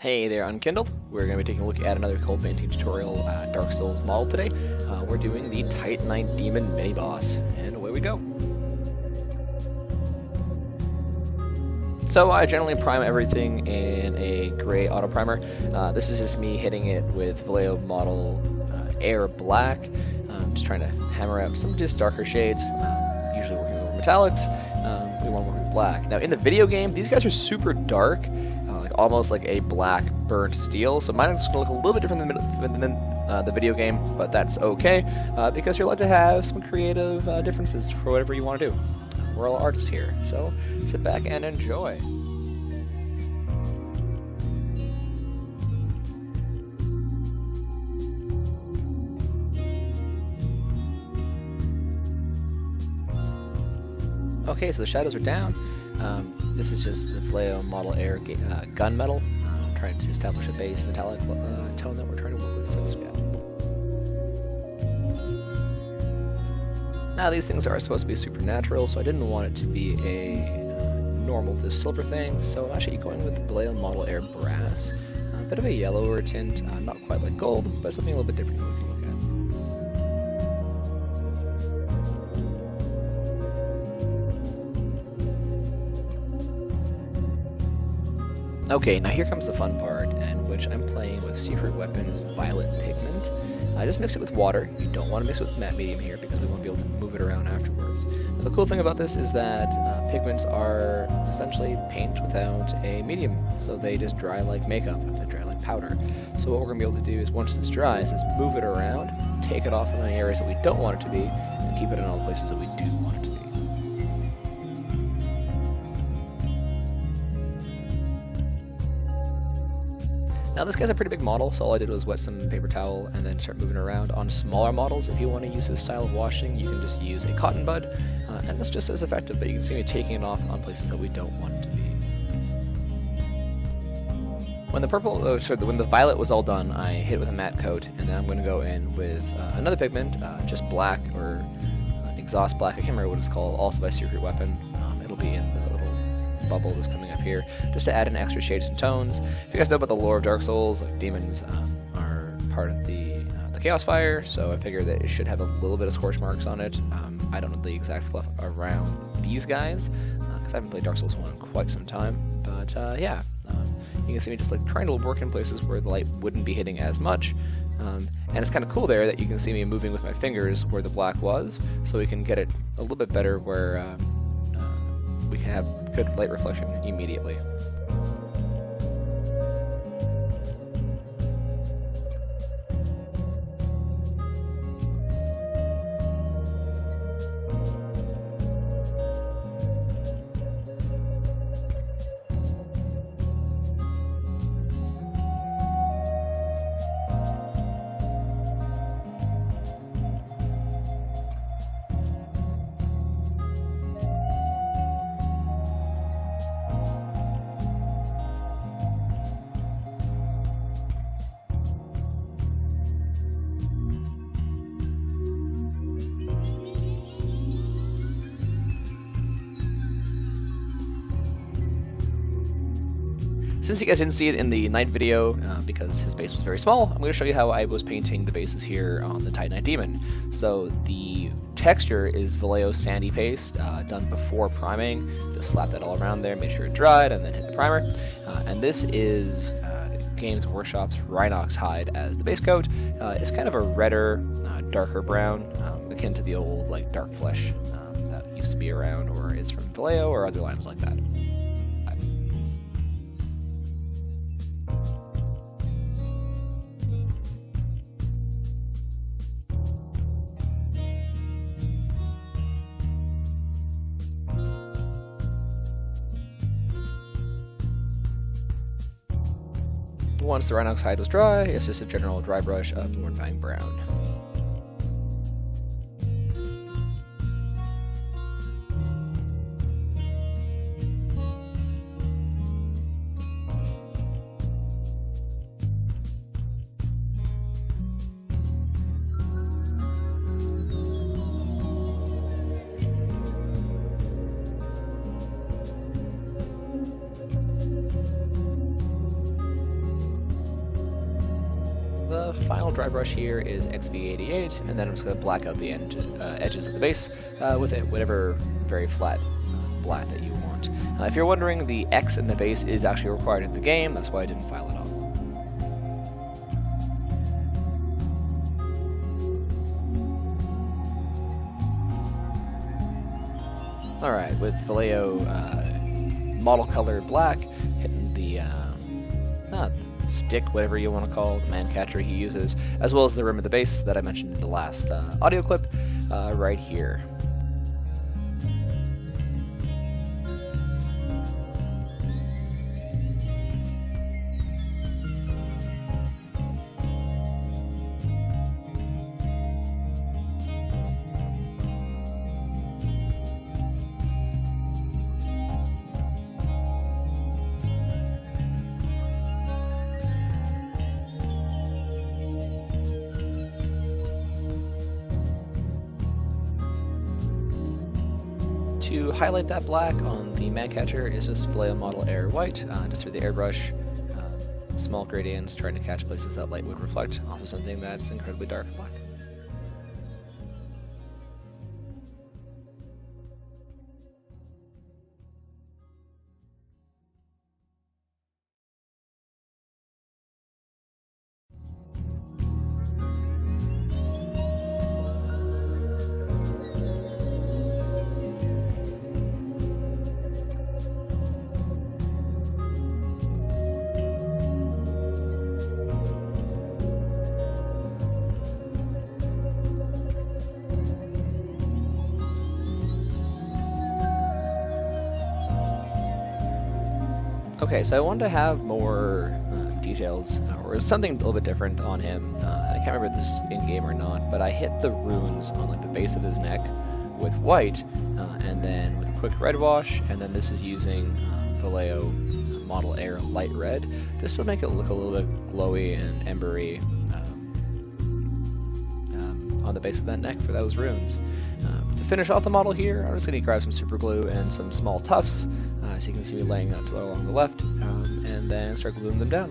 Hey there, Unkindled. We're going to be taking a look at another cold painting tutorial Dark Souls model today. We're doing the Titanite Demon mini-boss, and away we go. So I generally prime everything in a gray auto primer. This is just me hitting it with VMA model Air Black. Just trying to hammer out some just darker shades, usually working over metallics. We want to work with black. Now in the video game, these guys are super dark. Almost like a black burnt steel, so mine is going to look a little bit different than the video game, but that's okay, because you're allowed to have some creative differences for whatever you want to do. We're all artists here, so sit back and enjoy. Okay, so the shadows are down. This is just the VMA model Air Gun Metal. I'm trying to establish a base metallic tone that we're trying to work with for this guy. Now these things are supposed to be supernatural, so I didn't want it to be a normal to silver thing, so I'm actually going with the VMA model Air Brass. A bit of a yellower tint, not quite like gold, but something a little bit different we can look at. Okay, now here comes the fun part, in which I'm playing with Secret Weapon's Violet Pigment. I just mix it with water. You don't want to mix it with matte medium here because we won't be able to move it around afterwards. Now, the cool thing about this is that pigments are essentially paint without a medium, so they just dry like makeup, they dry like powder. So what we're going to be able to do is once this dries, is move it around, take it off in the areas that we don't want it to be, and keep it in all the places that we do want it to be. Now this guy's a pretty big model, so all I did was wet some paper towel and then start moving around. On smaller models, if you want to use this style of washing, you can just use a cotton bud, and that's just as effective, but you can see me taking it off on places that we don't want it to be. When the violet was all done, I hit it with a matte coat, and then I'm going to go in with another pigment, just black, or exhaust black, I can't remember what it's called, also by Secret Weapon. It'll be in the little bubble that's coming up here, just to add in extra shades and tones. If you guys know about the lore of Dark Souls, like demons are part of the Chaos Fire, so I figure that it should have a little bit of scorch marks on it. I don't know the exact fluff around these guys, because I haven't played Dark Souls 1 in quite some time, but yeah, you can see me just like trying to work in places where the light wouldn't be hitting as much. And it's kind of cool there that you can see me moving with my fingers where the black was, so we can get it a little bit better where we can have good light reflection immediately. Since you guys didn't see it in the night video, because his base was very small, I'm going to show you how I was painting the bases here on the Titanite Demon. So the texture is Vallejo sandy paste, done before priming. Just slap that all around there, make sure it dried, and then hit the primer. And this is Games Workshop's Rhinox Hide as the base coat. It's kind of a redder, darker brown, akin to the old like dark flesh that used to be around, or is from Vallejo or other lines like that. Once the Rhinox Hide was dry, it's just a general dry brush of Mournfang Brown. final dry brush here is XV88, and then I'm just going to black out the edges of the base with it, whatever very flat black that you want. If you're wondering, the X in the base is actually required in the game, that's why I didn't file it off. Alright, with Vallejo model color black, hitting the stick, whatever you want to call the man catcher he uses, as well as the rim of the base that I mentioned in the last audio clip, right here. To highlight that black on the man catcher is just Vallejo model air white, just through the airbrush, small gradients, trying to catch places that light would reflect off of something that's incredibly dark and black. Okay, so I wanted to have more details, or something a little bit different on him. I can't remember if this is in-game or not, but I hit the runes on like the base of his neck with white, and then with a quick red wash, and then this is using Vallejo model air light red, just to make it look a little bit glowy and embery on the base of that neck for those runes. To finish off the model here, I'm just going to grab some super glue and some small tufts, so you can see me laying that along the left, and then start gluing them down.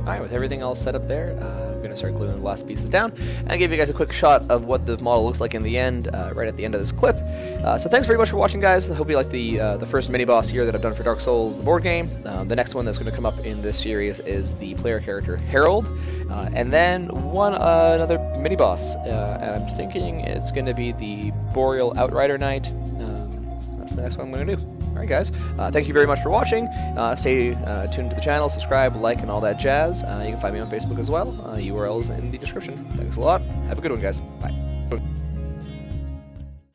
Alright, with everything all set up there, I'm going to start gluing the last pieces down, and I'll give you guys a quick shot of what the model looks like in the end, right at the end of this clip. So thanks very much for watching, guys. I hope you liked the first mini-boss here that I've done for Dark Souls, the board game. The next one that's going to come up in this series is the player character Harold, and then another mini-boss, and I'm thinking it's going to be the Boreal Outrider Knight. That's the next one I'm going to do. Alright guys, thank you very much for watching. Stay tuned to the channel, subscribe, like, and all that jazz. You can find me on Facebook as well. URL's in the description. Thanks a lot. Have a good one, guys. Bye.